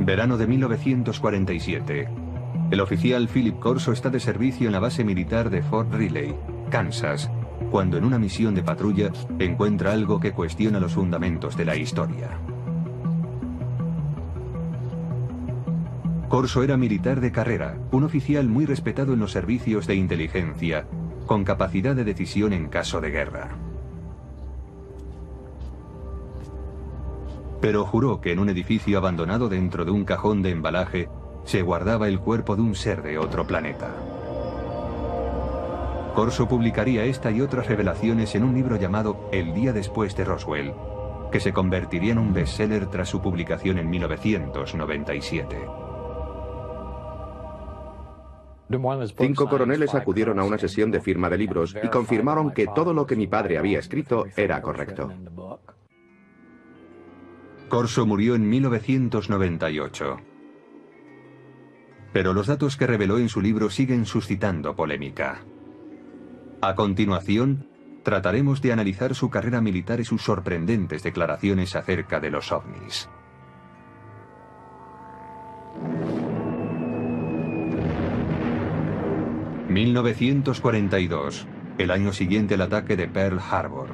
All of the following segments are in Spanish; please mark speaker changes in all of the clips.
Speaker 1: Verano de 1947. El oficial Philip Corso está de servicio en la base militar de Fort Riley, Kansas, cuando en una misión de patrulla encuentra algo que cuestiona los fundamentos de la historia. Corso era militar de carrera, un oficial muy respetado en los servicios de inteligencia, con capacidad de decisión en caso de guerra. Pero juró que en un edificio abandonado dentro de un cajón de embalaje se guardaba el cuerpo de un ser de otro planeta. Corso publicaría esta y otras revelaciones en un libro llamado El día después de Roswell, que se convertiría en un bestseller tras su publicación en 1997.
Speaker 2: 5 coroneles acudieron a una sesión de firma de libros y confirmaron que todo lo que mi padre había escrito era correcto.
Speaker 1: Corso murió en 1998. Pero los datos que reveló en su libro siguen suscitando polémica. A continuación, trataremos de analizar su carrera militar y sus sorprendentes declaraciones acerca de los ovnis. ...1942, el año siguiente al ataque de Pearl Harbor.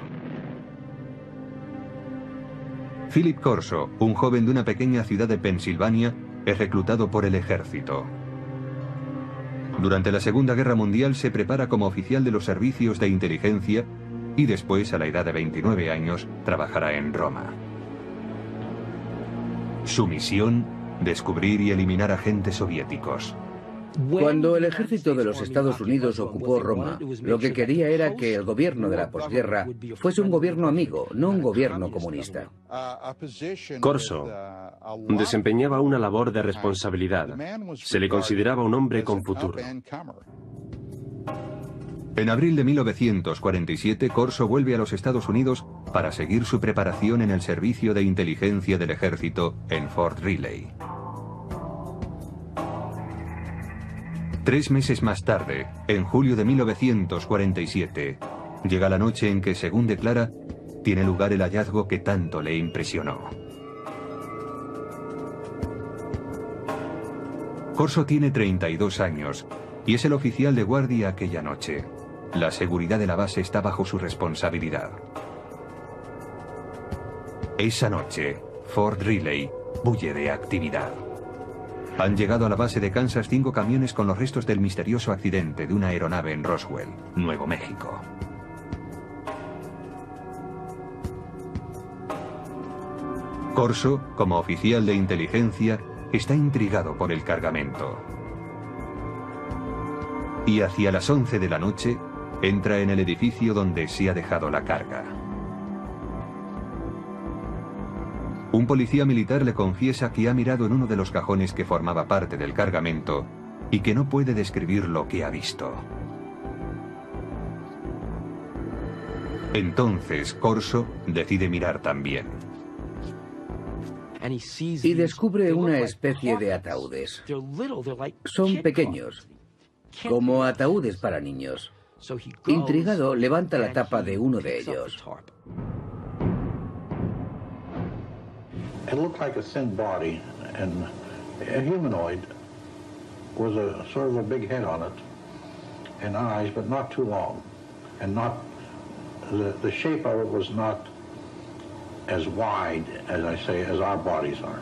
Speaker 1: Philip Corso, un joven de una pequeña ciudad de Pensilvania, es reclutado por el ejército. Durante la Segunda Guerra Mundial se prepara como oficial de los servicios de inteligencia y después, a la edad de 29 años, trabajará en Roma. Su misión, descubrir y eliminar agentes soviéticos.
Speaker 3: Cuando el ejército de los Estados Unidos ocupó Roma, lo que quería era que el gobierno de la posguerra fuese un gobierno amigo, no un gobierno comunista.
Speaker 4: Corso desempeñaba una labor de responsabilidad. Se le consideraba un hombre con futuro.
Speaker 1: En abril de 1947, Corso vuelve a los Estados Unidos para seguir su preparación en el servicio de inteligencia del ejército en Fort Riley. 3 meses más tarde, en julio de 1947, llega la noche en que, según declara, tiene lugar el hallazgo que tanto le impresionó. Corso tiene 32 años y es el oficial de guardia aquella noche. La seguridad de la base está bajo su responsabilidad. Esa noche, Fort Riley bulle de actividad. Han llegado a la base de Kansas 5 camiones con los restos del misterioso accidente de una aeronave en Roswell, Nuevo México. Corso, como oficial de inteligencia, está intrigado por el cargamento. Y hacia las 11 de la noche, entra en el edificio donde se ha dejado la carga. Un policía militar le confiesa que ha mirado en uno de los cajones que formaba parte del cargamento y que no puede describir lo que ha visto. Entonces Corso decide mirar también.
Speaker 3: Y descubre una especie de ataúdes. Son pequeños, como ataúdes para niños. Intrigado, levanta la tapa de uno de ellos.
Speaker 5: It looked like a thin body, and a humanoid was a sort of a big head on it, and eyes, but not too long, and not the shape of it was not as wide, as I say, as our bodies are.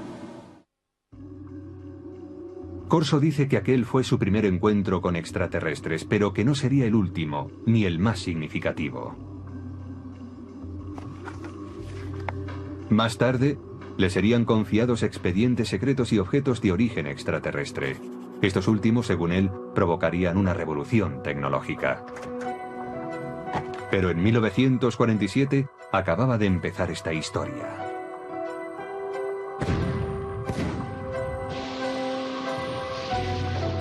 Speaker 1: Corso dice que aquel fue su primer encuentro con extraterrestres, pero que no sería el último, ni el más significativo. Más tarde, le serían confiados expedientes secretos y objetos de origen extraterrestre. Estos últimos, según él, provocarían una revolución tecnológica. Pero en 1947 acababa de empezar esta historia.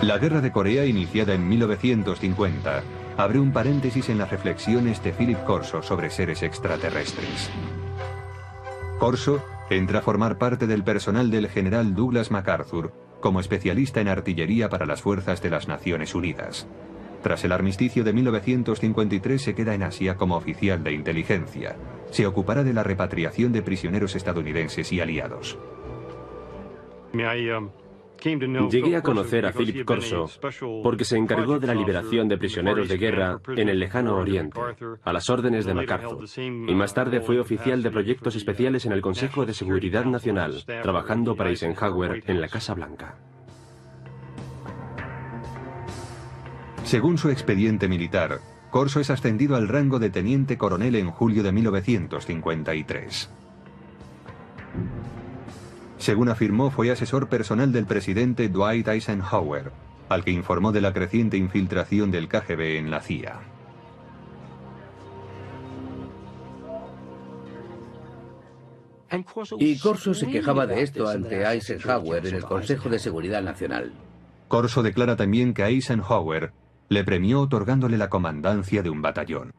Speaker 1: La Guerra de Corea, iniciada en 1950, abre un paréntesis en las reflexiones de Philip Corso sobre seres extraterrestres. Corso entra a formar parte del personal del general Douglas MacArthur como especialista en artillería para las fuerzas de las Naciones Unidas. Tras el armisticio de 1953 se queda en Asia como oficial de inteligencia. Se ocupará de la repatriación de prisioneros estadounidenses y aliados.
Speaker 4: Llegué a conocer a Philip Corso porque se encargó de la liberación de prisioneros de guerra en el lejano Oriente, a las órdenes de MacArthur, y más tarde fue oficial de proyectos especiales en el Consejo de Seguridad Nacional, trabajando para Eisenhower en la Casa Blanca.
Speaker 1: Según su expediente militar, Corso es ascendido al rango de teniente coronel en julio de 1953. Según afirmó, fue asesor personal del presidente Dwight Eisenhower, al que informó de la creciente infiltración del KGB en la CIA.
Speaker 3: Y Corso se quejaba de esto ante Eisenhower en el Consejo de Seguridad Nacional.
Speaker 1: Corso declara también que Eisenhower le premió otorgándole la comandancia de un batallón.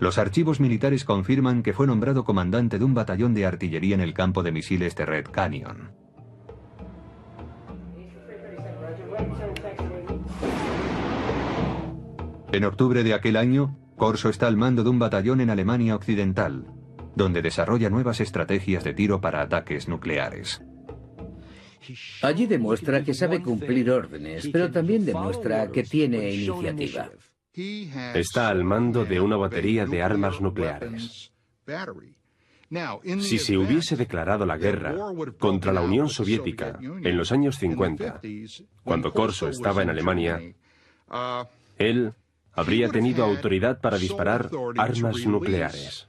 Speaker 1: Los archivos militares confirman que fue nombrado comandante de un batallón de artillería en el campo de misiles de Red Canyon. En octubre de aquel año, Corso está al mando de un batallón en Alemania Occidental, donde desarrolla nuevas estrategias de tiro para ataques nucleares.
Speaker 3: Allí demuestra que sabe cumplir órdenes, pero también demuestra que tiene iniciativa.
Speaker 4: Está al mando de una batería de armas nucleares. Si se hubiese declarado la guerra contra la Unión Soviética en los años 50, cuando Corso estaba en Alemania, él habría tenido autoridad para disparar armas nucleares.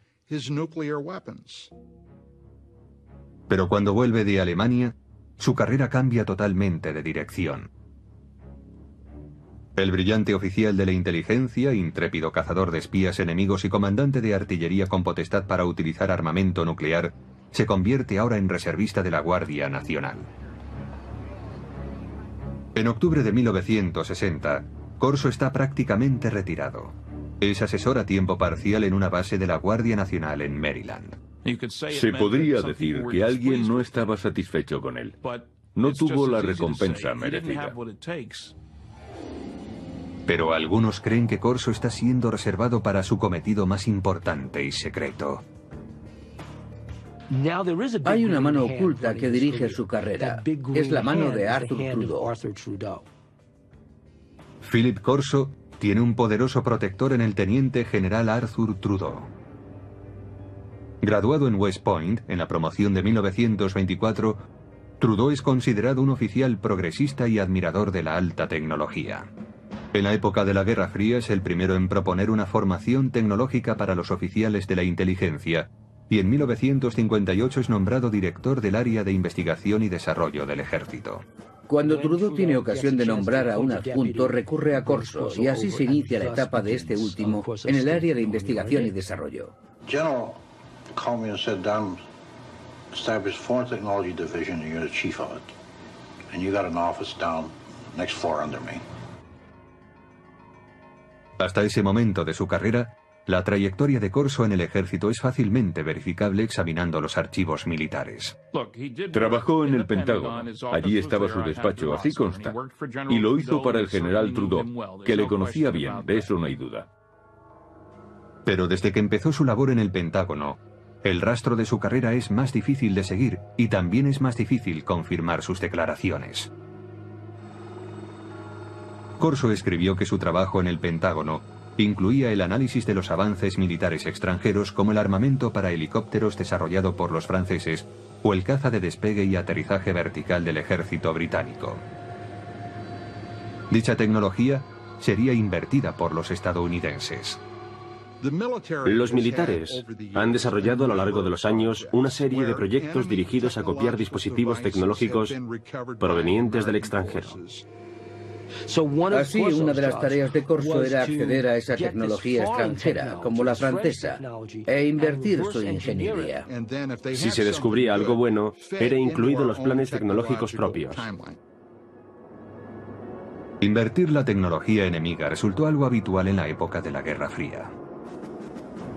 Speaker 1: Pero cuando vuelve de Alemania, su carrera cambia totalmente de dirección. El brillante oficial de la inteligencia, intrépido cazador de espías enemigos y comandante de artillería con potestad para utilizar armamento nuclear, se convierte ahora en reservista de la Guardia Nacional. En octubre de 1960, Corso está prácticamente retirado. Es asesor a tiempo parcial en una base de la Guardia Nacional en Maryland.
Speaker 6: Se podría decir que alguien no estaba satisfecho con él. No tuvo la recompensa merecida.
Speaker 1: Pero algunos creen que Corso está siendo reservado para su cometido más importante y secreto.
Speaker 3: Hay una mano oculta que dirige su carrera. Es la mano de Arthur Trudeau.
Speaker 1: Philip Corso tiene un poderoso protector en el teniente general Arthur Trudeau. Graduado en West Point, en la promoción de 1924, Trudeau es considerado un oficial progresista y admirador de la alta tecnología. En la época de la Guerra Fría es el primero en proponer una formación tecnológica para los oficiales de la inteligencia, y en 1958 es nombrado director del área de investigación y desarrollo del ejército.
Speaker 3: Cuando Trudeau tiene ocasión de nombrar a un adjunto, recurre a Corso, y así se inicia la etapa de este último en el área de investigación y desarrollo.
Speaker 5: General called me and said, "Don, establish Foreign Technology Division and you're the chief of it. And you got an office down next floor under me."
Speaker 1: Hasta ese momento de su carrera, la trayectoria de Corso en el ejército es fácilmente verificable examinando los archivos militares.
Speaker 6: Trabajó en el Pentágono. Allí estaba su despacho, así consta. Y lo hizo para el general Trudeau, que le conocía bien, de eso no hay duda.
Speaker 1: Pero desde que empezó su labor en el Pentágono, el rastro de su carrera es más difícil de seguir y también es más difícil confirmar sus declaraciones. Corso escribió que su trabajo en el Pentágono incluía el análisis de los avances militares extranjeros como el armamento para helicópteros desarrollado por los franceses o el caza de despegue y aterrizaje vertical del ejército británico. Dicha tecnología sería invertida por los estadounidenses.
Speaker 4: Los militares han desarrollado a lo largo de los años una serie de proyectos dirigidos a copiar dispositivos tecnológicos provenientes del extranjero.
Speaker 3: Así, una de las tareas de Corso era acceder a esa tecnología extranjera, como la francesa, e invertir su ingeniería.
Speaker 4: Si se descubría algo bueno, era incluido en los planes tecnológicos propios.
Speaker 1: Invertir la tecnología enemiga resultó algo habitual en la época de la Guerra Fría.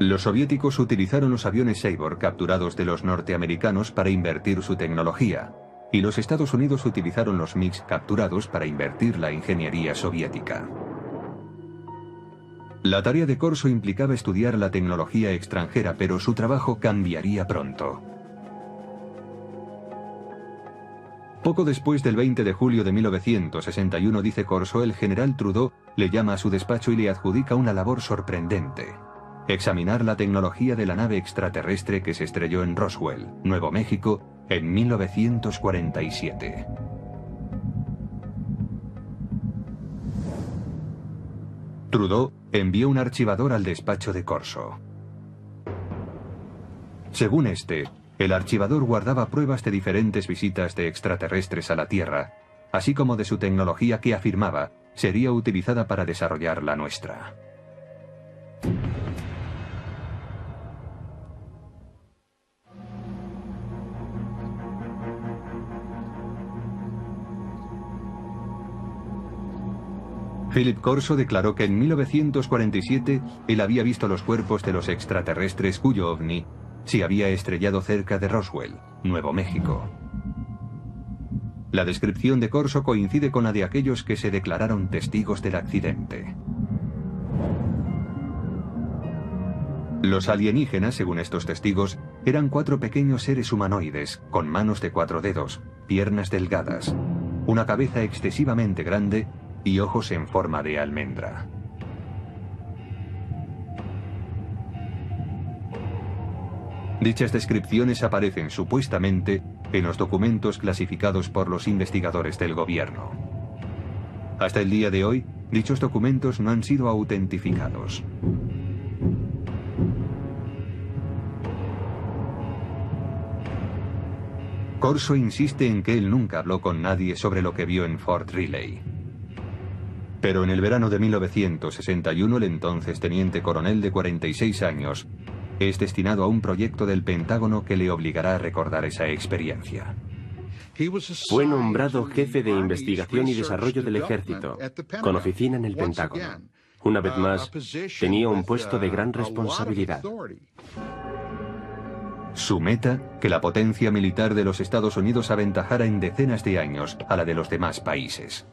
Speaker 1: Los soviéticos utilizaron los aviones Sabor capturados de los norteamericanos para invertir su tecnología, y los Estados Unidos utilizaron los MiGs capturados para invertir la ingeniería soviética. La tarea de Corso implicaba estudiar la tecnología extranjera, pero su trabajo cambiaría pronto. Poco después del 20 de julio de 1961, dice Corso, el general Trudeau le llama a su despacho y le adjudica una labor sorprendente: examinar la tecnología de la nave extraterrestre que se estrelló en Roswell, Nuevo México, en 1947. Trudeau envió un archivador al despacho de Corso. Según este, el archivador guardaba pruebas de diferentes visitas de extraterrestres a la Tierra, así como de su tecnología que afirmaba sería utilizada para desarrollar la nuestra. Philip Corso declaró que en 1947 él había visto los cuerpos de los extraterrestres cuyo ovni se había estrellado cerca de Roswell, Nuevo México. La descripción de Corso coincide con la de aquellos que se declararon testigos del accidente. Los alienígenas, según estos testigos, eran 4 pequeños seres humanoides, con manos de 4 dedos, piernas delgadas, una cabeza excesivamente grande y ojos en forma de almendra. Dichas descripciones aparecen supuestamente en los documentos clasificados por los investigadores del gobierno. Hasta el día de hoy, dichos documentos no han sido autentificados. Corso insiste en que él nunca habló con nadie sobre lo que vio en Fort Riley. Pero en el verano de 1961, el entonces teniente coronel de 46 años es destinado a un proyecto del Pentágono que le obligará a recordar esa experiencia.
Speaker 4: Fue nombrado jefe de investigación y desarrollo del ejército, con oficina en el Pentágono. Una vez más, tenía un puesto de gran responsabilidad.
Speaker 1: Su meta, que la potencia militar de los Estados Unidos aventajara en decenas de años a la de los demás países.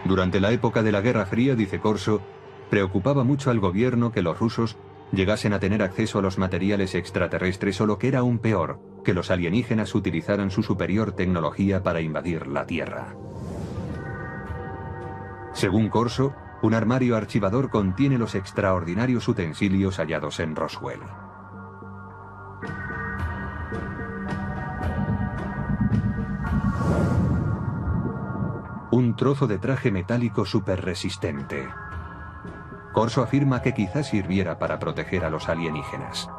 Speaker 1: Durante la época de la Guerra Fría, dice Corso, preocupaba mucho al gobierno que los rusos llegasen a tener acceso a los materiales extraterrestres o, lo que era aún peor, que los alienígenas utilizaran su superior tecnología para invadir la Tierra. Según Corso, un armario archivador contiene los extraordinarios utensilios hallados en Roswell. Un trozo de traje metálico superresistente. Corso afirma que quizás sirviera para proteger a los alienígenas.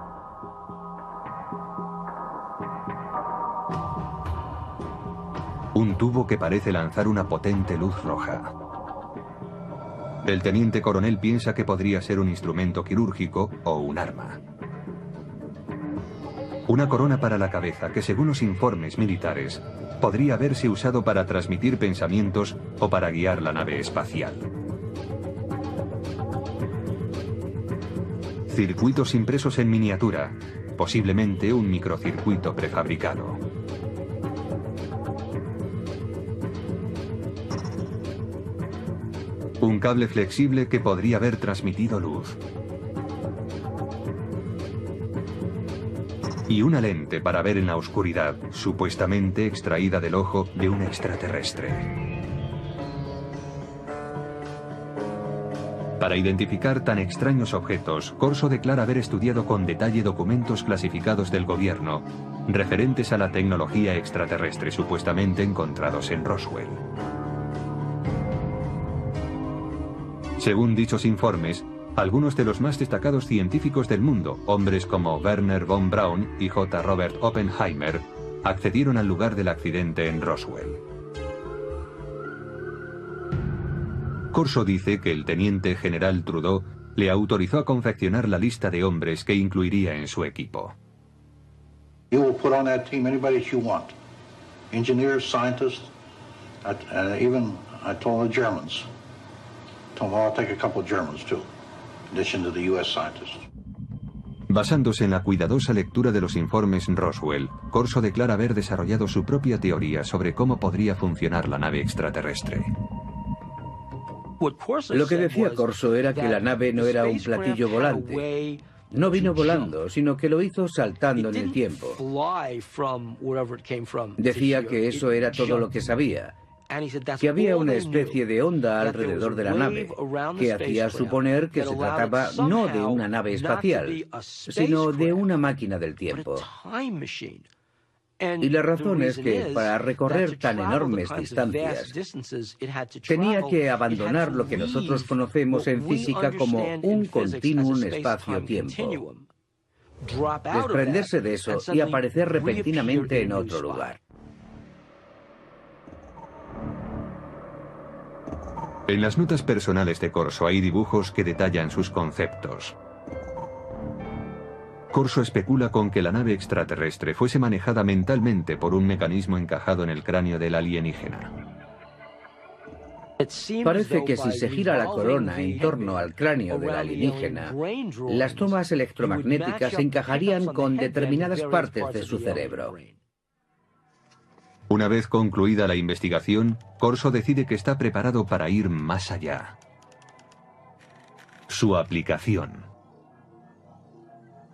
Speaker 1: Un tubo que parece lanzar una potente luz roja. El teniente coronel piensa que podría ser un instrumento quirúrgico o un arma. Una corona para la cabeza que, según los informes militares, podría haberse usado para transmitir pensamientos o para guiar la nave espacial. Circuitos impresos en miniatura, posiblemente un microcircuito prefabricado. Un cable flexible que podría haber transmitido luz. Y una lente para ver en la oscuridad, supuestamente extraída del ojo de un extraterrestre. Para identificar tan extraños objetos, Corso declara haber estudiado con detalle documentos clasificados del gobierno referentes a la tecnología extraterrestre supuestamente encontrados en Roswell. Según dichos informes, algunos de los más destacados científicos del mundo, hombres como Werner von Braun y J. Robert Oppenheimer, accedieron al lugar del accidente en Roswell. Corso dice que el teniente general Trudeau le autorizó a confeccionar la lista de hombres que incluiría en su equipo.
Speaker 5: You will put on that team anybody that you want. Engineers, scientists, and even I told the Germans. Told them I'll take a couple of Germans too, in addition to the US scientists.
Speaker 1: Basándose en la cuidadosa lectura de los informes Roswell, Corso declara haber desarrollado su propia teoría sobre cómo podría funcionar la nave extraterrestre.
Speaker 3: Lo que decía Corso era que la nave no era un platillo volante. No vino volando, sino que lo hizo saltando en el tiempo. Decía que eso era todo lo que sabía, que había una especie de onda alrededor de la nave, que hacía suponer que se trataba no de una nave espacial, sino de una máquina del tiempo. Y la razón es que para recorrer tan enormes distancias, tenía que abandonar lo que nosotros conocemos en física como un continuum espacio-tiempo, desprenderse de eso y aparecer repentinamente en otro lugar.
Speaker 1: En las notas personales de Corso hay dibujos que detallan sus conceptos. Corso especula con que la nave extraterrestre fuese manejada mentalmente por un mecanismo encajado en el cráneo del alienígena.
Speaker 3: Parece que si se gira la corona en torno al cráneo del alienígena, las tomas electromagnéticas se encajarían con determinadas partes de su cerebro.
Speaker 1: Una vez concluida la investigación, Corso decide que está preparado para ir más allá. Su aplicación.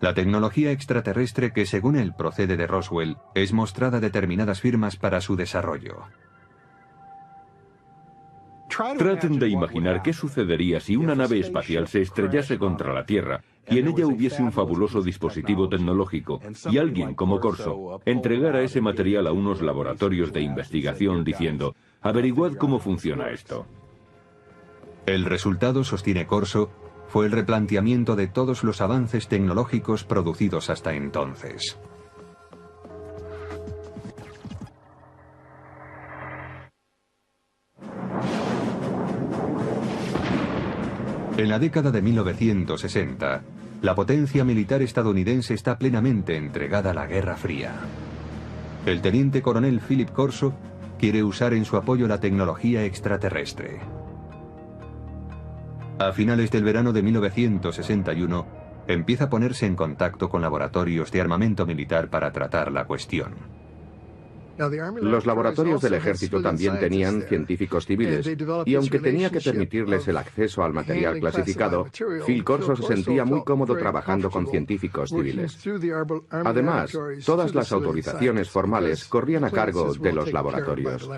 Speaker 1: La tecnología extraterrestre que, según él, procede de Roswell, es mostrada a determinadas firmas para su desarrollo.
Speaker 6: Traten de imaginar qué sucedería si una nave espacial se estrellase contra la Tierra y en ella hubiese un fabuloso dispositivo tecnológico y alguien como Corso entregara ese material a unos laboratorios de investigación diciendo: averiguad cómo funciona esto.
Speaker 1: El resultado, sostiene Corso, fue el replanteamiento de todos los avances tecnológicos producidos hasta entonces. En la década de 1960, la potencia militar estadounidense está plenamente entregada a la Guerra Fría. El teniente coronel Philip Corso quiere usar en su apoyo la tecnología extraterrestre. A finales del verano de 1961, empieza a ponerse en contacto con laboratorios de armamento militar para tratar la cuestión.
Speaker 2: Los laboratorios del ejército también tenían científicos civiles, y aunque tenía que permitirles el acceso al material clasificado, Phil Corso se sentía muy cómodo trabajando con científicos civiles. Además, todas las autorizaciones formales corrían a cargo de los laboratorios.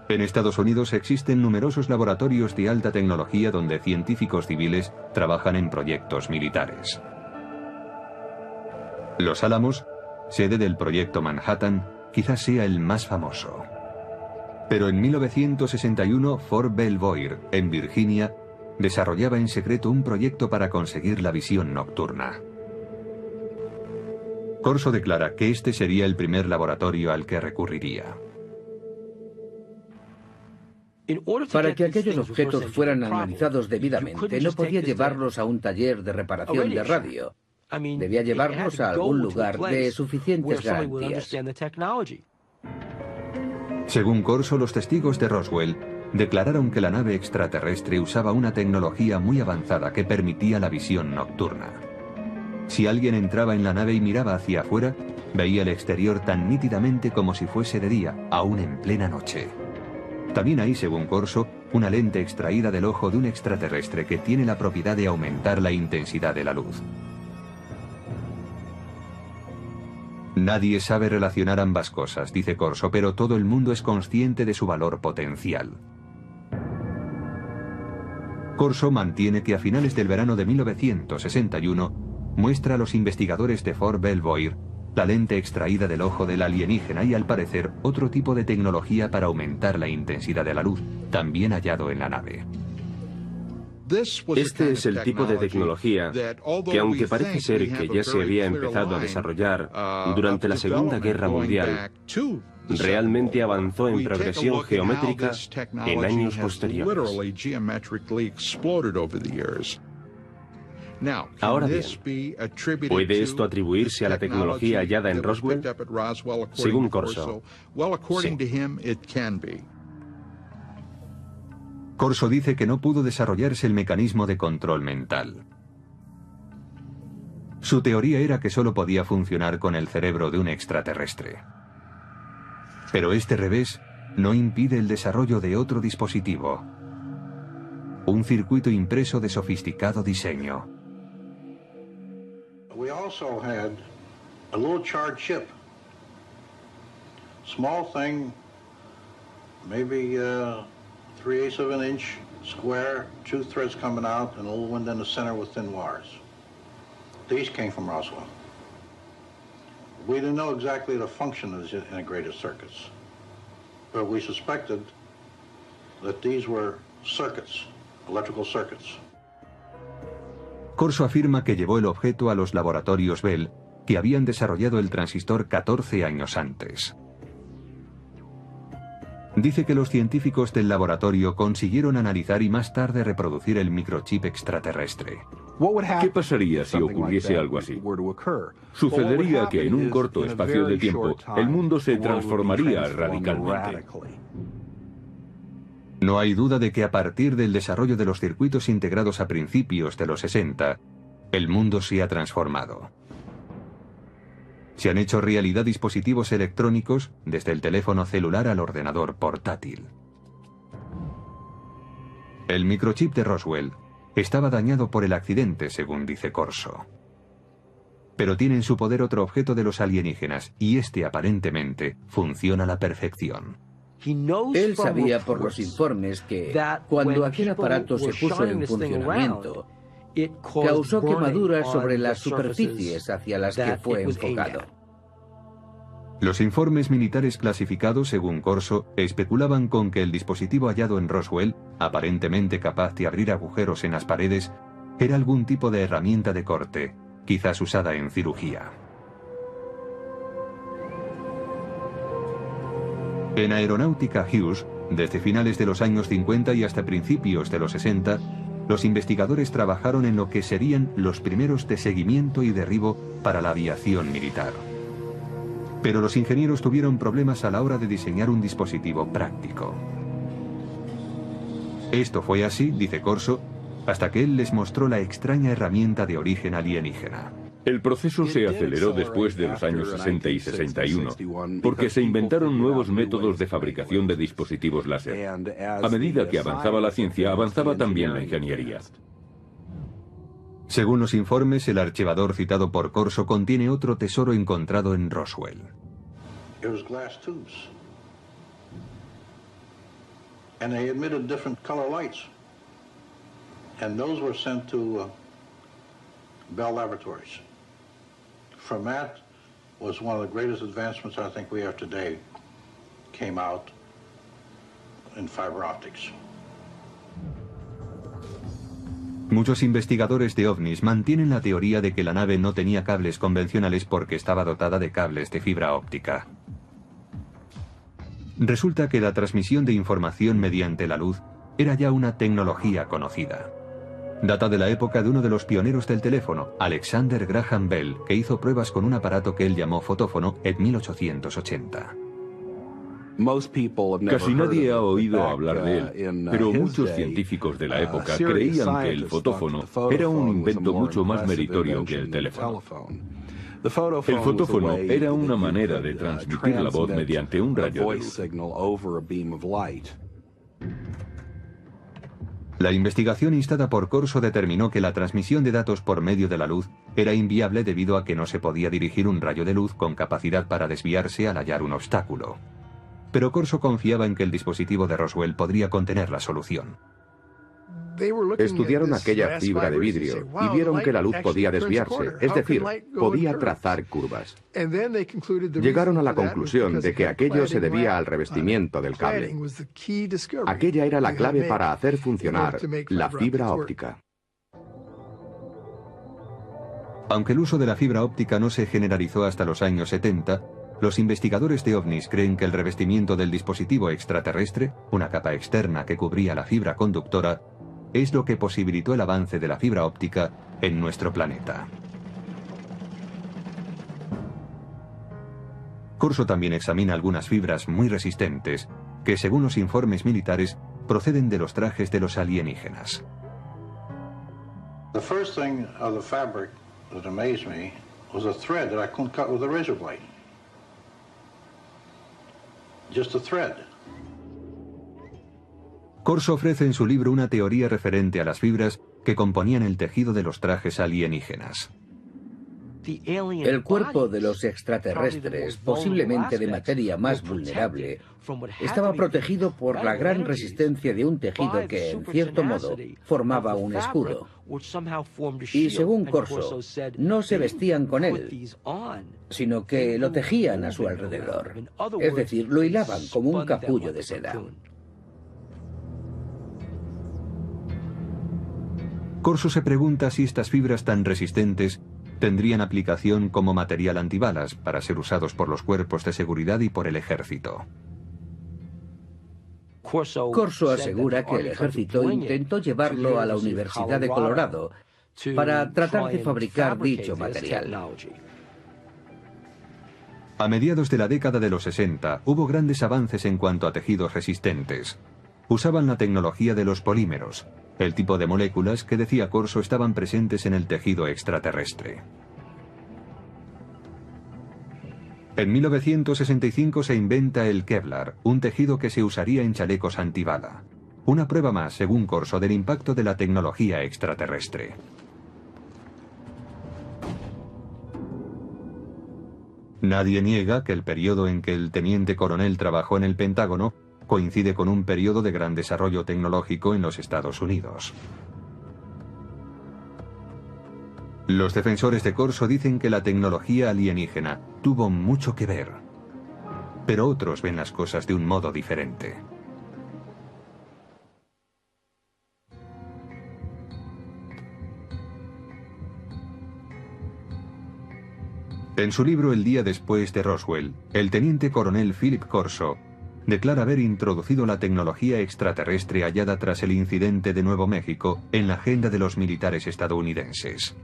Speaker 1: En Estados Unidos existen numerosos laboratorios de alta tecnología donde científicos civiles trabajan en proyectos militares. Los Álamos, sede del proyecto Manhattan, quizás sea el más famoso. Pero en 1961, Fort Belvoir, en Virginia, desarrollaba en secreto un proyecto para conseguir la visión nocturna. Corso declara que este sería el primer laboratorio al que recurriría.
Speaker 3: Para que aquellos objetos fueran analizados debidamente, no podía llevarlos a un taller de reparación de radio. Debía llevarlos a algún lugar de suficientes garantías.
Speaker 1: Según Corso, los testigos de Roswell declararon que la nave extraterrestre usaba una tecnología muy avanzada que permitía la visión nocturna. Si alguien entraba en la nave y miraba hacia afuera, veía el exterior tan nítidamente como si fuese de día, aún en plena noche. También hay, según Corso, una lente extraída del ojo de un extraterrestre que tiene la propiedad de aumentar la intensidad de la luz. Nadie sabe relacionar ambas cosas, dice Corso, pero todo el mundo es consciente de su valor potencial. Corso mantiene que a finales del verano de 1961 muestra a los investigadores de Fort Belvoir la lente extraída del ojo del alienígena y, al parecer, otro tipo de tecnología para aumentar la intensidad de la luz, también hallado en la nave.
Speaker 4: Este es el tipo de tecnología que, aunque parece ser que ya se había empezado a desarrollar durante la Segunda Guerra Mundial, realmente avanzó en progresión geométrica en años posteriores. Ahora bien, ¿puede esto atribuirse a la tecnología hallada en Roswell? Según Corso, sí.
Speaker 1: Corso dice que no pudo desarrollarse el mecanismo de control mental. Su teoría era que solo podía funcionar con el cerebro de un extraterrestre. Pero este revés no impide el desarrollo de otro dispositivo. Un circuito impreso de sofisticado diseño.
Speaker 5: We also had a little charred chip. Small thing, maybe 3/8 of an inch square, 2 threads coming out, and a little one in the center with thin wires. These came from Roswell. We didn't know exactly the function of the integrated circuits, but we suspected that these were circuits, electrical circuits.
Speaker 1: Corso afirma que llevó el objeto a los laboratorios Bell, que habían desarrollado el transistor 14 años antes. Dice que los científicos del laboratorio consiguieron analizar y más tarde reproducir el microchip extraterrestre.
Speaker 6: ¿Qué pasaría si ocurriese algo así? Sucedería que en un corto espacio de tiempo el mundo se transformaría radicalmente.
Speaker 1: No hay duda de que a partir del desarrollo de los circuitos integrados a principios de los 60, el mundo se ha transformado. Se han hecho realidad dispositivos electrónicos desde el teléfono celular al ordenador portátil. El microchip de Roswell estaba dañado por el accidente, según dice Corso. Pero tiene en su poder otro objeto de los alienígenas, y este aparentemente funciona a la perfección.
Speaker 3: Él sabía por los informes que cuando aquel aparato se puso en funcionamiento, causó quemaduras sobre las superficies hacia las que fue enfocado.
Speaker 1: Los informes militares clasificados, según Corso, especulaban con que el dispositivo hallado en Roswell, aparentemente capaz de abrir agujeros en las paredes, era algún tipo de herramienta de corte, quizás usada en cirugía. En Aeronáutica Hughes, desde finales de los años 50 y hasta principios de los 60, los investigadores trabajaron en lo que serían los primeros de seguimiento y derribo para la aviación militar. Pero los ingenieros tuvieron problemas a la hora de diseñar un dispositivo práctico. Esto fue así, dice Corso, hasta que él les mostró la extraña herramienta de origen alienígena.
Speaker 6: El proceso se aceleró después de los años 60 y 61, porque se inventaron nuevos métodos de fabricación de dispositivos láser. A medida que avanzaba la ciencia, avanzaba también la ingeniería.
Speaker 1: Según los informes, el archivador citado por Corso contiene otro tesoro encontrado en Roswell.
Speaker 5: And they emitted different color lights. And those were sent to Bell Laboratories. From that was one of the greatest advancements I think we have today, came out in fiber optics.
Speaker 1: Muchos investigadores de ovnis mantienen la teoría de que la nave no tenía cables convencionales porque estaba dotada de cables de fibra óptica. Resulta que la transmisión de información mediante la luz era ya una tecnología conocida. Data de la época de uno de los pioneros del teléfono, Alexander Graham Bell, que hizo pruebas con un aparato que él llamó fotófono en 1880.
Speaker 6: Casi nadie ha oído hablar de él, pero muchos científicos de la época creían que el fotófono era un invento mucho más meritorio que el teléfono. El fotófono era una manera de transmitir la voz mediante un rayo de luz.
Speaker 1: La investigación instada por Corso determinó que la transmisión de datos por medio de la luz era inviable debido a que no se podía dirigir un rayo de luz con capacidad para desviarse al hallar un obstáculo. Pero Corso confiaba en que el dispositivo de Roswell podría contener la solución.
Speaker 2: Estudiaron aquella fibra de vidrio y vieron que la luz podía desviarse, es decir, podía trazar curvas. Llegaron a la conclusión de que aquello se debía al revestimiento del cable. Aquella era la clave para hacer funcionar la fibra óptica.
Speaker 1: Aunque el uso de la fibra óptica no se generalizó hasta los años 70, los investigadores de ovnis creen que el revestimiento del dispositivo extraterrestre, una capa externa que cubría la fibra conductora, es lo que posibilitó el avance de la fibra óptica en nuestro planeta. Corso también examina algunas fibras muy resistentes que, según los informes militares, proceden de los trajes de los alienígenas.
Speaker 5: The first thing of the fabric that amazed me was a thread that I couldn't cut with a razor blade. Just a thread.
Speaker 1: Corso ofrece en su libro una teoría referente a las fibras que componían el tejido de los trajes alienígenas.
Speaker 3: El cuerpo de los extraterrestres, posiblemente de materia más vulnerable, estaba protegido por la gran resistencia de un tejido que, en cierto modo, formaba un escudo. Y según Corso, no se vestían con él, sino que lo tejían a su alrededor. Es decir, lo hilaban como un capullo de seda.
Speaker 1: Corso se pregunta si estas fibras tan resistentes tendrían aplicación como material antibalas para ser usados por los cuerpos de seguridad y por el ejército.
Speaker 3: Corso asegura que el ejército intentó llevarlo a la Universidad de Colorado para tratar de fabricar dicho material.
Speaker 1: A mediados de la década de los 60 hubo grandes avances en cuanto a tejidos resistentes. Usaban la tecnología de los polímeros, el tipo de moléculas que, decía Corso, estaban presentes en el tejido extraterrestre. En 1965 se inventa el Kevlar, un tejido que se usaría en chalecos antibala. Una prueba más, según Corso, del impacto de la tecnología extraterrestre. Nadie niega que el periodo en que el teniente coronel trabajó en el Pentágono coincide con un periodo de gran desarrollo tecnológico en los Estados Unidos. Los defensores de Corso dicen que la tecnología alienígena tuvo mucho que ver, pero otros ven las cosas de un modo diferente. En su libro El día después de Roswell, el teniente coronel Philip Corso declara haber introducido la tecnología extraterrestre hallada tras el incidente de Nuevo México en la agenda de los militares estadounidenses.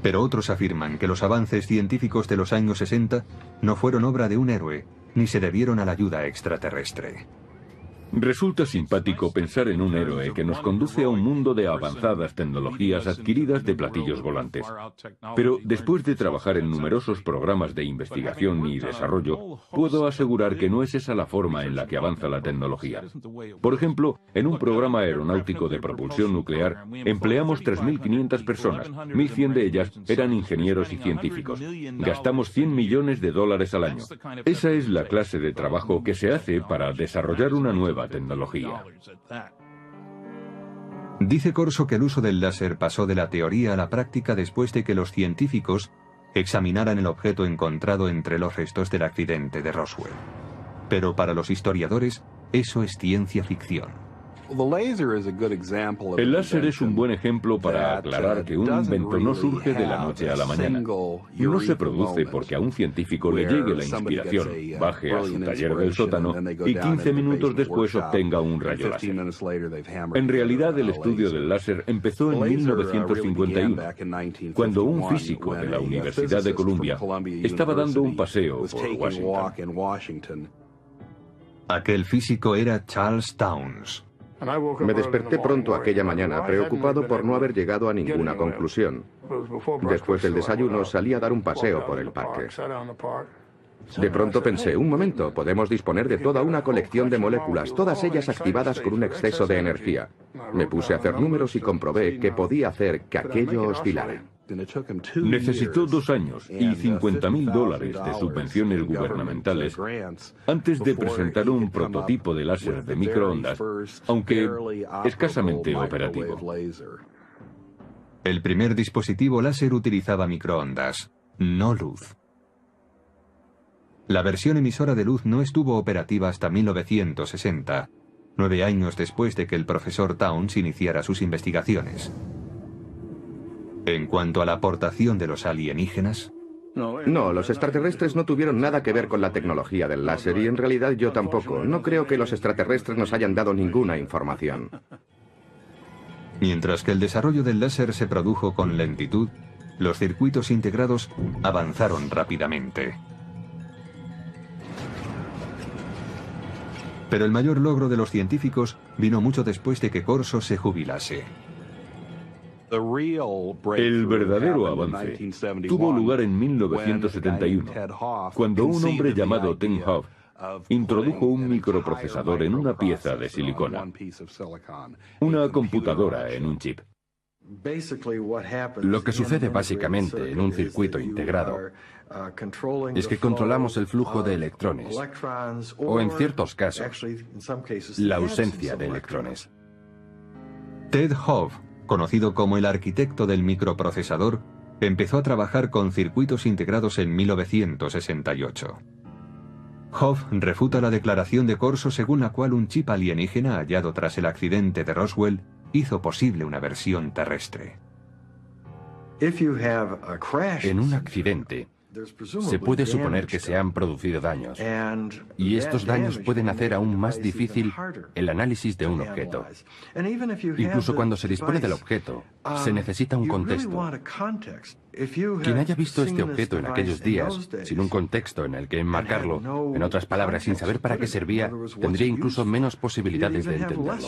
Speaker 1: Pero otros afirman que los avances científicos de los años 60 no fueron obra de un héroe, ni se debieron a la ayuda extraterrestre.
Speaker 6: Resulta simpático pensar en un héroe que nos conduce a un mundo de avanzadas tecnologías adquiridas de platillos volantes. Pero después de trabajar en numerosos programas de investigación y desarrollo, puedo asegurar que no es esa la forma en la que avanza la tecnología. Por ejemplo, en un programa aeronáutico de propulsión nuclear, empleamos 3.500 personas, 1.100 de ellas eran ingenieros y científicos. Gastamos $100 millones al año. Esa es la clase de trabajo que se hace para desarrollar una nueva tecnología.
Speaker 1: Dice Corso que el uso del láser pasó de la teoría a la práctica después de que los científicos examinaran el objeto encontrado entre los restos del accidente de Roswell. Pero para los historiadores, eso es ciencia ficción.
Speaker 6: El láser es un buen ejemplo para aclarar que un invento no surge de la noche a la mañana. No se produce porque a un científico le llegue la inspiración, baje a su taller del sótano y 15 minutos después obtenga un rayo láser. En realidad, el estudio del láser empezó en 1951, cuando un físico de la Universidad de Columbia estaba dando un paseo por Washington.
Speaker 1: Aquel físico era Charles Townes.
Speaker 2: Me desperté pronto aquella mañana, preocupado por no haber llegado a ninguna conclusión. Después del desayuno salí a dar un paseo por el parque. De pronto pensé, un momento, podemos disponer de toda una colección de moléculas, todas ellas activadas con un exceso de energía. Me puse a hacer números y comprobé que podía hacer que aquello oscilara.
Speaker 6: Necesitó 2 años y $50.000 de subvenciones gubernamentales antes de presentar un prototipo de láser de microondas, aunque escasamente operativo.
Speaker 1: El primer dispositivo láser utilizaba microondas, no luz. La versión emisora de luz no estuvo operativa hasta 1960, 9 años después de que el profesor Townes iniciara sus investigaciones. En cuanto a la aportación de los alienígenas...
Speaker 2: No, los extraterrestres no tuvieron nada que ver con la tecnología del láser y en realidad yo tampoco. No creo que los extraterrestres nos hayan dado ninguna información.
Speaker 1: Mientras que el desarrollo del láser se produjo con lentitud, los circuitos integrados avanzaron rápidamente. Pero el mayor logro de los científicos vino mucho después de que Corso se jubilase.
Speaker 6: El verdadero avance tuvo lugar en 1971, cuando un hombre llamado Tim Hoff introdujo un microprocesador en una pieza de silicona, una computadora en un chip.
Speaker 7: Lo que sucede básicamente en un circuito integrado es que controlamos el flujo de electrones, o en ciertos casos, la ausencia de electrones.
Speaker 1: Ted Hove, conocido como el arquitecto del microprocesador, empezó a trabajar con circuitos integrados en 1968. Hove refuta la declaración de Corso según la cual un chip alienígena hallado tras el accidente de Roswell hizo posible una versión terrestre.
Speaker 7: En un accidente, se puede suponer que se han producido daños, y estos daños pueden hacer aún más difícil el análisis de un objeto. Incluso cuando se dispone del objeto, se necesita un contexto. Quien haya visto este objeto en aquellos días, sin un contexto en el que enmarcarlo, en otras palabras, sin saber para qué servía, tendría incluso menos posibilidades de entenderlo.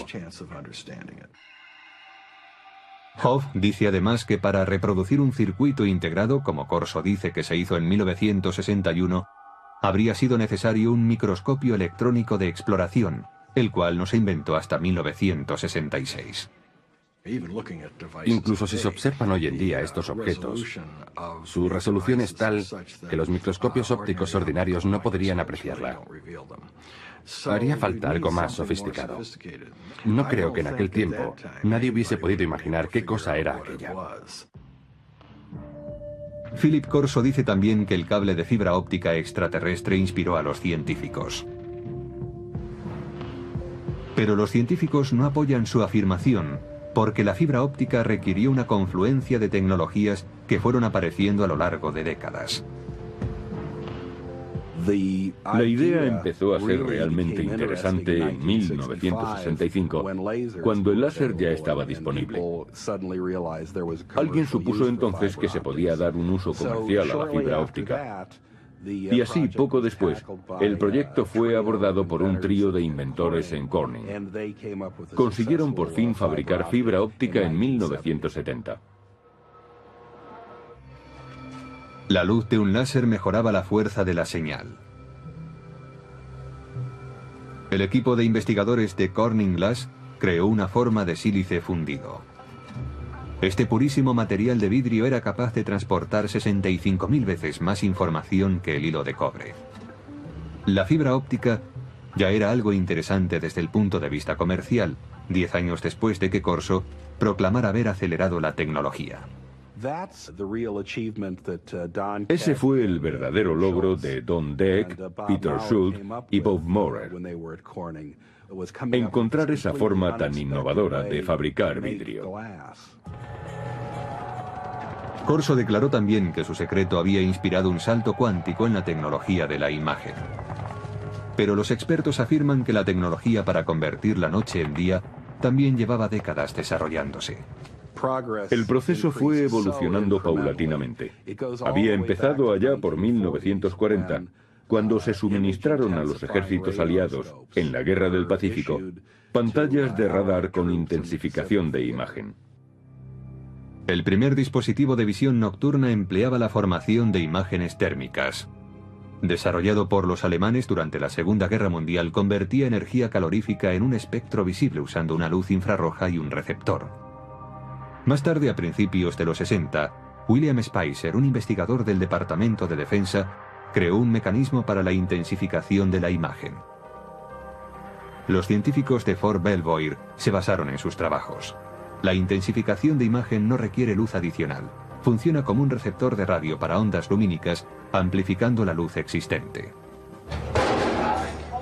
Speaker 1: Hove dice además que para reproducir un circuito integrado, como Corso dice que se hizo en 1961, habría sido necesario un microscopio electrónico de exploración, el cual no se inventó hasta 1966.
Speaker 7: Incluso si se observan hoy en día estos objetos, su resolución es tal que los microscopios ópticos ordinarios no podrían apreciarla. Haría falta algo más sofisticado. No creo que en aquel tiempo nadie hubiese podido imaginar qué cosa era aquella.
Speaker 1: Philip Corso dice también que el cable de fibra óptica extraterrestre inspiró a los científicos. Pero los científicos no apoyan su afirmación, porque la fibra óptica requirió una confluencia de tecnologías que fueron apareciendo a lo largo de décadas.
Speaker 6: La idea empezó a ser realmente interesante en 1965, cuando el láser ya estaba disponible. Alguien supuso entonces que se podía dar un uso comercial a la fibra óptica. Y así, poco después, el proyecto fue abordado por un trío de inventores en Corning. Consiguieron por fin fabricar fibra óptica en 1970.
Speaker 1: La luz de un láser mejoraba la fuerza de la señal. El equipo de investigadores de Corning Glass creó una forma de sílice fundido. Este purísimo material de vidrio era capaz de transportar 65.000 veces más información que el hilo de cobre. La fibra óptica ya era algo interesante desde el punto de vista comercial, 10 años después de que Corso proclamara haber acelerado la tecnología.
Speaker 6: Ese fue el verdadero logro de Don Deck, Peter Schultz y Bob Maurer. Encontrar esa forma tan innovadora de fabricar vidrio.
Speaker 1: Corso declaró también que su secreto había inspirado un salto cuántico en la tecnología de la imagen. Pero los expertos afirman que la tecnología para convertir la noche en día también llevaba décadas desarrollándose.
Speaker 6: El proceso fue evolucionando paulatinamente. Había empezado allá por 1940, cuando se suministraron a los ejércitos aliados, en la Guerra del Pacífico, pantallas de radar con intensificación de imagen.
Speaker 1: El primer dispositivo de visión nocturna empleaba la formación de imágenes térmicas. Desarrollado por los alemanes durante la Segunda Guerra Mundial, convertía energía calorífica en un espectro visible usando una luz infrarroja y un receptor. Más tarde, a principios de los 60, William Spicer, un investigador del Departamento de Defensa, creó un mecanismo para la intensificación de la imagen. Los científicos de Fort Belvoir se basaron en sus trabajos. La intensificación de imagen no requiere luz adicional. Funciona como un receptor de radio para ondas lumínicas, amplificando la luz existente.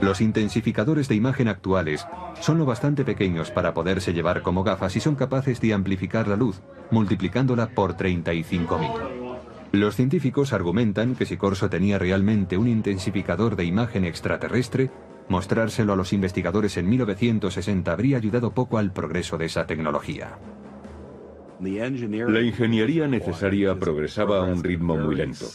Speaker 1: Los intensificadores de imagen actuales son lo bastante pequeños para poderse llevar como gafas y son capaces de amplificar la luz, multiplicándola por 35.000. Los científicos argumentan que si Corso tenía realmente un intensificador de imagen extraterrestre, mostrárselo a los investigadores en 1960 habría ayudado poco al progreso de esa tecnología.
Speaker 6: La ingeniería necesaria progresaba a un ritmo muy lento.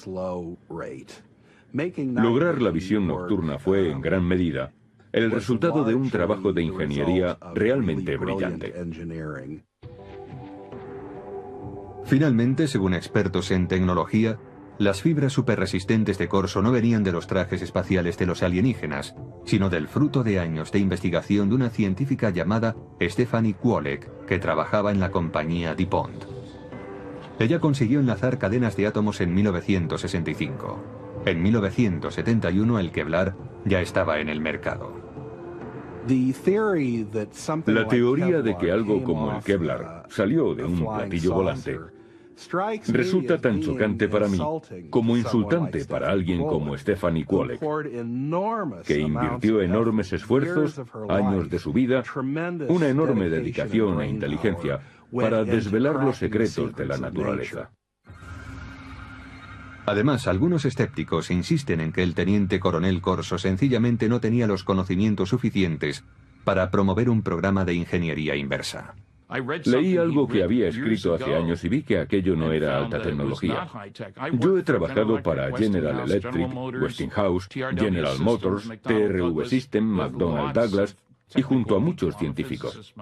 Speaker 6: Lograr la visión nocturna fue, en gran medida, el resultado de un trabajo de ingeniería realmente brillante.
Speaker 1: Finalmente, según expertos en tecnología, Las fibras superresistentes de Corso no venían de los trajes espaciales de los alienígenas, sino del fruto de años de investigación de una científica llamada Stephanie Kwolek, que trabajaba en la compañía DuPont. Ella consiguió enlazar cadenas de átomos en 1965. En 1971 el Kevlar ya estaba en el mercado.
Speaker 6: La teoría de que algo como el Kevlar salió de un platillo volante resulta tan chocante para mí como insultante para alguien como Stephanie Kwolek, que invirtió enormes esfuerzos, años de su vida, una enorme dedicación e inteligencia para desvelar los secretos de la naturaleza.
Speaker 1: Además, algunos escépticos insisten en que el teniente coronel Corso sencillamente no tenía los conocimientos suficientes para promover un programa de ingeniería inversa.
Speaker 6: Leí algo que había escrito hace años y vi que aquello no era alta tecnología. Yo he trabajado para General Electric, Westinghouse, General Motors, TRV System, McDonnell Douglas y junto a muchos científicos.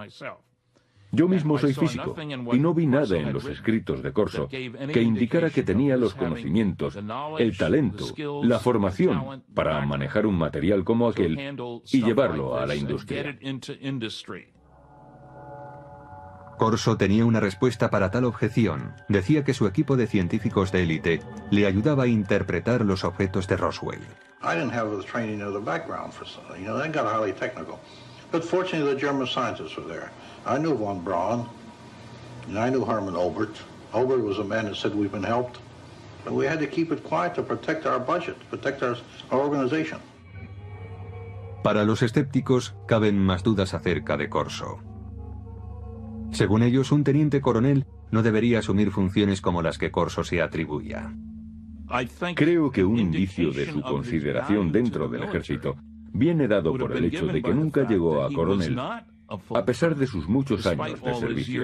Speaker 6: Yo mismo soy físico y no vi nada en los escritos de Corso que indicara que tenía los conocimientos, el talento, la formación para manejar un material como aquel y llevarlo a la industria.
Speaker 1: Corso tenía una respuesta para tal objeción. Decía que su equipo de científicos de élite le ayudaba a interpretar los objetos de Roswell.
Speaker 5: I didn't have the training or the background for something. You know, they got highly technical. But fortunately, the German scientists were there. I knew von Braun, and I knew Hermann Oberth. Oberth was a man that said we've been helped. But we had to keep it quiet to protect our budget, protect our organization.
Speaker 1: Para los escépticos, caben más dudas acerca de Corso. Según ellos, un teniente coronel no debería asumir funciones como las que Corso se atribuía.
Speaker 6: Creo que un indicio de su consideración dentro del ejército viene dado por el hecho de que nunca llegó a coronel, a pesar de sus muchos años de servicio.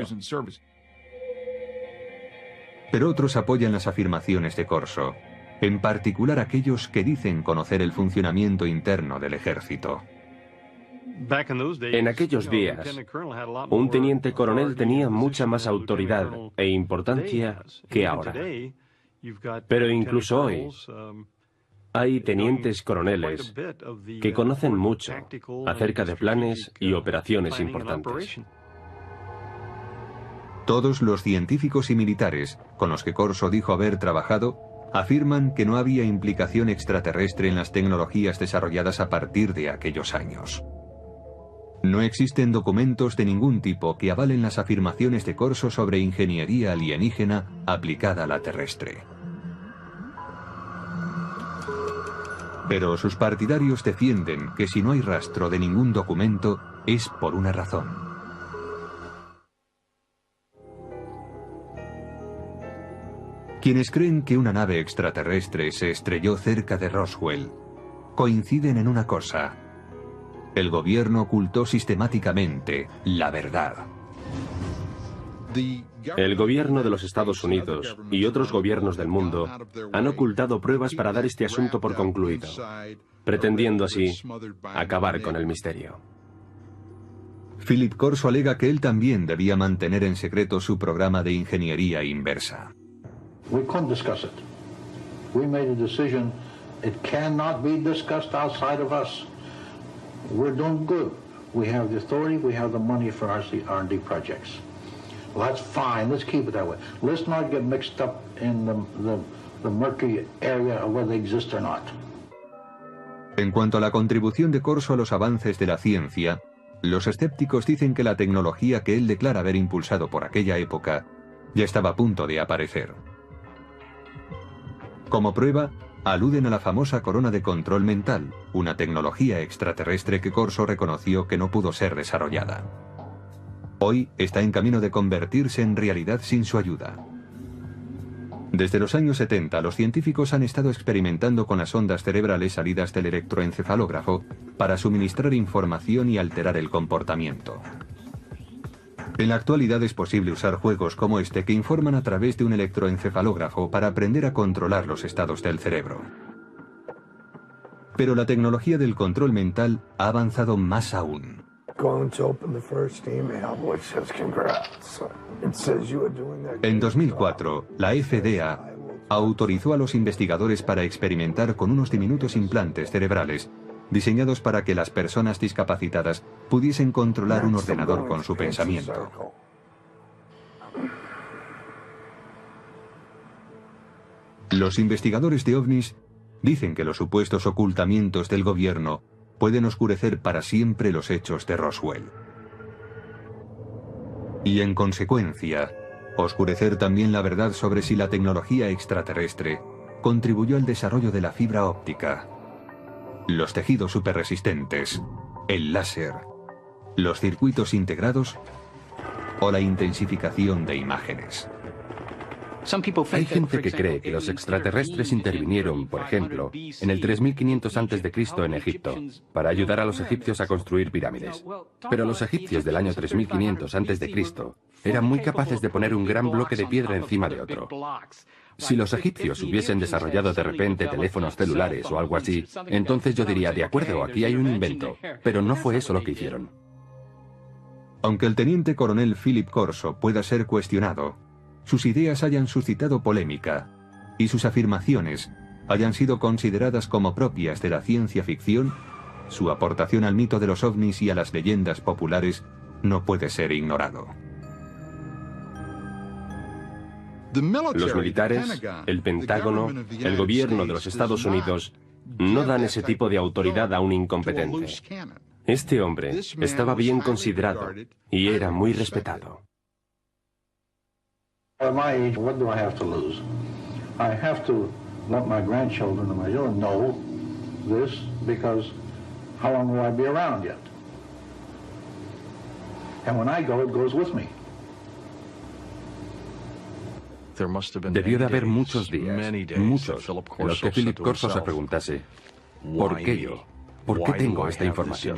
Speaker 1: Pero otros apoyan las afirmaciones de Corso, en particular aquellos que dicen conocer el funcionamiento interno del ejército.
Speaker 8: En aquellos días, un teniente coronel tenía mucha más autoridad e importancia que ahora. Pero incluso hoy, hay tenientes coroneles que conocen mucho acerca de planes y operaciones importantes.
Speaker 1: Todos los científicos y militares con los que Corso dijo haber trabajado afirman que no había implicación extraterrestre en las tecnologías desarrolladas a partir de aquellos años. No existen documentos de ningún tipo que avalen las afirmaciones de Corso sobre ingeniería alienígena aplicada a la terrestre. Pero sus partidarios defienden que si no hay rastro de ningún documento, es por una razón. Quienes creen que una nave extraterrestre se estrelló cerca de Roswell coinciden en una cosa: el gobierno ocultó sistemáticamente la verdad.
Speaker 8: El gobierno de los Estados Unidos y otros gobiernos del mundo han ocultado pruebas para dar este asunto por concluido, pretendiendo así acabar con el misterio.
Speaker 1: Philip Corso alega que él también debía mantener en secreto su programa de ingeniería inversa.
Speaker 5: We couldn't discuss it. We made a decision. It cannot be discussed outside of us. We're doing good. We have the authority, we have the money for our R&D projects. Well, that's fine. Let's keep it that way. Let's not get mixed up in the murky area of whether they exist or not.
Speaker 1: En cuanto a la contribución de Corso a los avances de la ciencia, los escépticos dicen que la tecnología que él declara haber impulsado por aquella época ya estaba a punto de aparecer. Como prueba, aluden a la famosa corona de control mental, una tecnología extraterrestre que Corso reconoció que no pudo ser desarrollada. Hoy está en camino de convertirse en realidad sin su ayuda. Desde los años 70, los científicos han estado experimentando con las ondas cerebrales salidas del electroencefalógrafo para suministrar información y alterar el comportamiento. En la actualidad es posible usar juegos como este que informan a través de un electroencefalógrafo para aprender a controlar los estados del cerebro. Pero la tecnología del control mental ha avanzado más aún. En 2004, la FDA autorizó a los investigadores para experimentar con unos diminutos implantes cerebrales, diseñados para que las personas discapacitadas pudiesen controlar un ordenador con su pensamiento. Los investigadores de ovnis dicen que los supuestos ocultamientos del gobierno pueden oscurecer para siempre los hechos de Roswell. Y en consecuencia, oscurecer también la verdad sobre si la tecnología extraterrestre contribuyó al desarrollo de la fibra óptica, los tejidos superresistentes, el láser, los circuitos integrados o la intensificación de imágenes.
Speaker 7: Hay gente que cree que los extraterrestres intervinieron, por ejemplo, en el 3500 a.C. en Egipto, para ayudar a los egipcios a construir pirámides. Pero los egipcios del año 3500 a.C. eran muy capaces de poner un gran bloque de piedra encima de otro. Si los egipcios hubiesen desarrollado de repente teléfonos celulares o algo así, entonces yo diría, de acuerdo, aquí hay un invento. Pero no fue eso lo que hicieron.
Speaker 1: Aunque el teniente coronel Philip Corso pueda ser cuestionado, sus ideas hayan suscitado polémica y sus afirmaciones hayan sido consideradas como propias de la ciencia ficción, su aportación al mito de los ovnis y a las leyendas populares no puede ser ignorado.
Speaker 8: Los militares, el Pentágono, el gobierno de los Estados Unidos no dan ese tipo de autoridad a un incompetente. Este hombre estaba bien considerado y era muy respetado.
Speaker 5: At my age, what do I have to lose? I have to let my grandchildren and my children know this, because how long will I be around yet? And when I go, it goes with me.
Speaker 7: Debió de haber muchos días, muchos, en los que Philip Corso se preguntase, ¿por qué yo? ¿Por qué tengo esta información?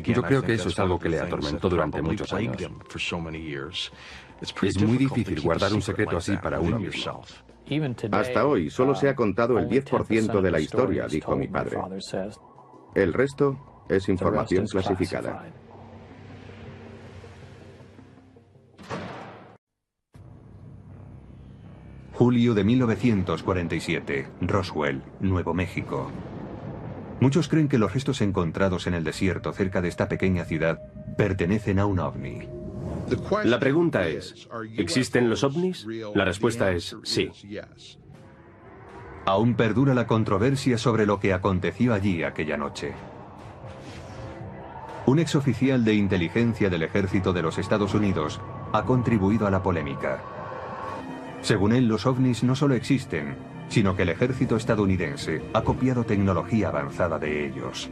Speaker 7: Yo creo que eso es algo que le atormentó durante muchos años. Es muy difícil guardar un secreto así para uno mismo.
Speaker 2: Hasta hoy solo se ha contado el 10% de la historia, dijo mi padre. El resto es información clasificada.
Speaker 1: Julio de 1947, Roswell, Nuevo México. Muchos creen que los restos encontrados en el desierto cerca de esta pequeña ciudad pertenecen a un ovni.
Speaker 8: La pregunta es, ¿existen los ovnis? La respuesta es sí.
Speaker 1: Aún perdura la controversia sobre lo que aconteció allí aquella noche. Un exoficial de inteligencia del ejército de los Estados Unidos ha contribuido a la polémica. Según él, los ovnis no solo existen, sino que el ejército estadounidense ha copiado tecnología avanzada de ellos.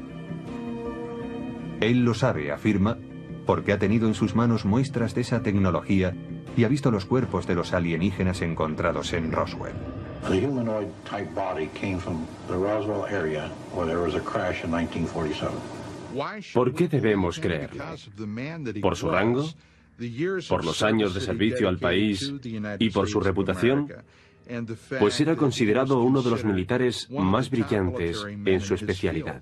Speaker 1: Él lo sabe, afirma, porque ha tenido en sus manos muestras de esa tecnología y ha visto los cuerpos de los alienígenas encontrados en Roswell.
Speaker 5: The humanoid type body came from the Roswell area where there was a crash in 1947.
Speaker 8: ¿Por qué debemos creerlo? ¿Por su rango? ¿Por los años de servicio al país y por su reputación? Pues era considerado uno de los militares más brillantes en su especialidad.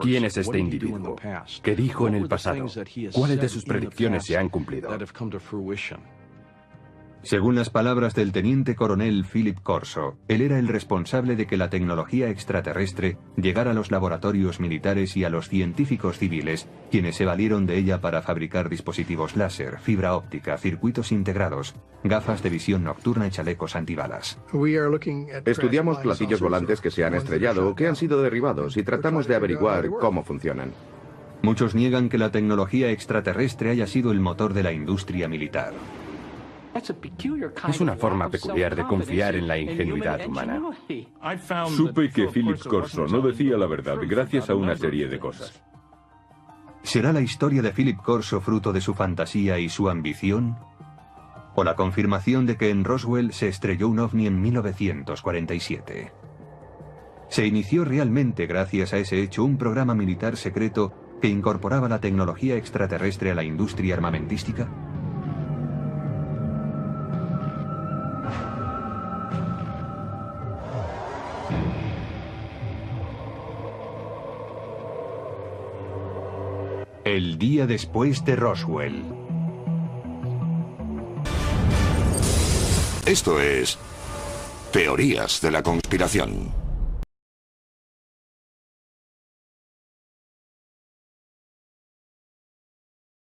Speaker 7: ¿Quién es este individuo? ¿Qué dijo en el pasado? ¿Cuáles de sus predicciones se han cumplido?
Speaker 1: Según las palabras del teniente coronel Philip Corso, él era el responsable de que la tecnología extraterrestre llegara a los laboratorios militares y a los científicos civiles, quienes se valieron de ella para fabricar dispositivos láser, fibra óptica, circuitos integrados, gafas de visión nocturna y chalecos antibalas.
Speaker 2: Estudiamos platillos volantes que se han estrellado o que han sido derribados y tratamos de averiguar cómo funcionan.
Speaker 1: Muchos niegan que la tecnología extraterrestre haya sido el motor de la industria militar.
Speaker 7: Es una forma peculiar de confiar en la ingenuidad humana.
Speaker 6: Supe que Philip Corso no decía la verdad gracias a una serie de cosas.
Speaker 1: ¿Será la historia de Philip Corso fruto de su fantasía y su ambición? ¿O la confirmación de que en Roswell se estrelló un ovni en 1947? ¿Se inició realmente gracias a ese hecho un programa militar secreto que incorporaba la tecnología extraterrestre a la industria armamentística? El día después de Roswell.
Speaker 9: Esto es Teorías de la conspiración.